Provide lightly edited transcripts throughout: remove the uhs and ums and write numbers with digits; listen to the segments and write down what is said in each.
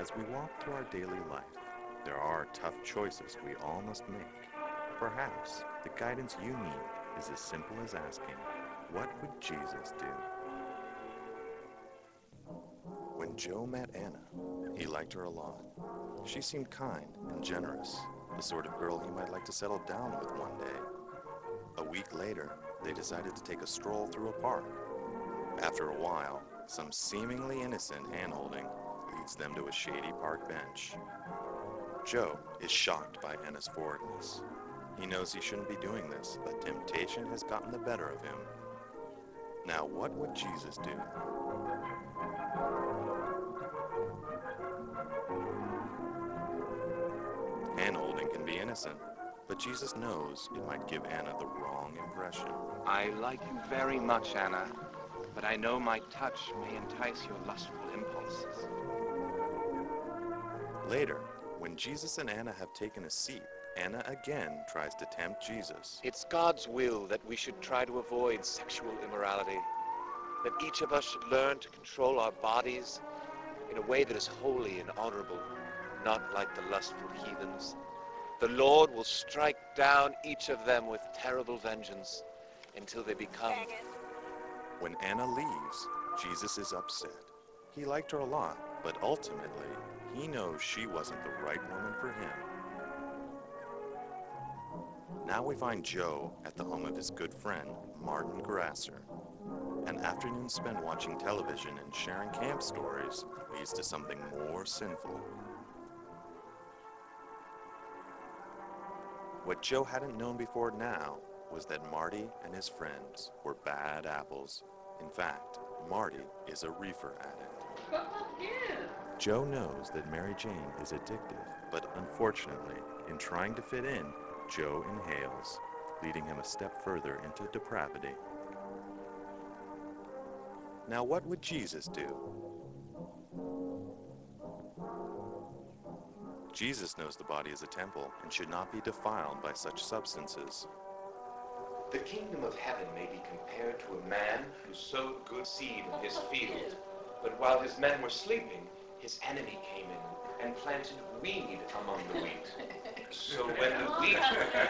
As we walk through our daily life, there are tough choices we all must make. Perhaps the guidance you need is as simple as asking, what would Jesus do? When Joe met Anna, he liked her a lot. She seemed kind and generous, the sort of girl he might like to settle down with one day. A week later, they decided to take a stroll through a park. After a while, some seemingly innocent hand-holding leads them to a shady park bench. Joe is shocked by Anna's forwardness. He knows he shouldn't be doing this, but temptation has gotten the better of him. Now, what would Jesus do? Hand-holding can be innocent, but Jesus knows it might give Anna the wrong impression. I like you very much, Anna, but I know my touch may entice your lustful impulses. Later, when Jesus and Anna have taken a seat, Anna again tries to tempt Jesus. It's God's will that we should try to avoid sexual immorality, that each of us should learn to control our bodies in a way that is holy and honorable, not like the lustful heathens. The Lord will strike down each of them with terrible vengeance until they become... When Anna leaves, Jesus is upset. He liked her a lot, but ultimately, he knows she wasn't the right woman for him. Now we find Joe at the home of his good friend, Martin Grasser. An afternoon spent watching television and sharing camp stories leads to something more sinful. What Joe hadn't known before now was that Marty and his friends were bad apples. In fact, Marty is a reefer addict. Joe knows that Mary Jane is addictive, but unfortunately, in trying to fit in, Joe inhales, leading him a step further into depravity. Now, what would Jesus do? Jesus knows the body is a temple and should not be defiled by such substances. The kingdom of heaven may be compared to a man who sowed good seed in his field, but while his men were sleeping, his enemy came in and planted weed among the wheat. So when the wheat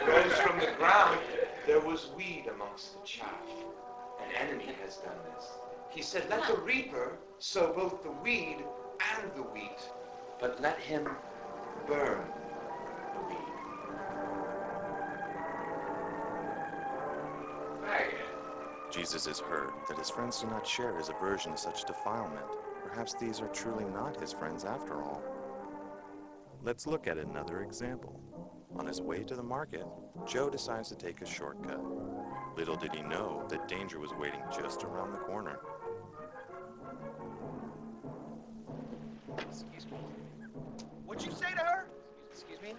rose from the ground, there was weed amongst the chaff. An enemy has done this. He said, let the reaper sow both the weed and the wheat, but let him burn the weed. Jesus is hurt that his friends do not share his aversion to such defilement. Perhaps these are truly not his friends after all. Let's look at another example. On his way to the market, Joe decides to take a shortcut. Little did he know that danger was waiting just around the corner. Excuse me. What'd you say to her? Excuse me?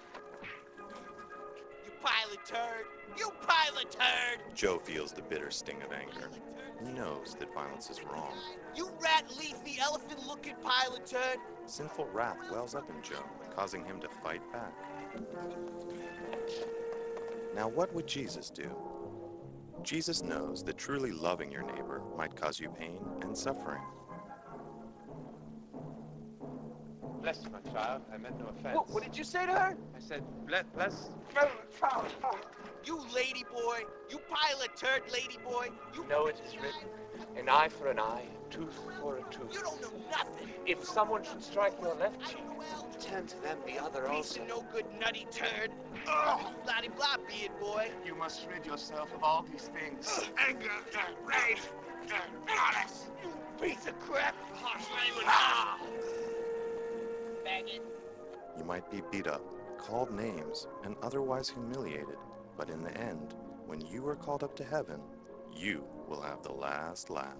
You pile of turd! You pile of turd! Joe feels the bitter sting of anger. He knows that violence is wrong. You rat-leafy, elephant-looking pile of turd! Sinful wrath wells up in Joe, causing him to fight back. Now, what would Jesus do? Jesus knows that truly loving your neighbor might cause you pain and suffering. Bless you, my child. I meant no offense. What did you say to her? I said, bless. You lady boy! You pile of turd, lady boy! You No, it is written, an eye for an eye, a tooth for a tooth. You don't know nothing! If someone should strike your left I cheek, don't know well. turn to them the other Piece also. of no good nutty turd! Ugh! Bloody blah, beard boy! You must rid yourself of all these things. Anger, rage, malice. You piece of crap! Harsh language! Faggot! You might be beat up, called names, and otherwise humiliated, but in the end, when you are called up to heaven, you will have the last laugh.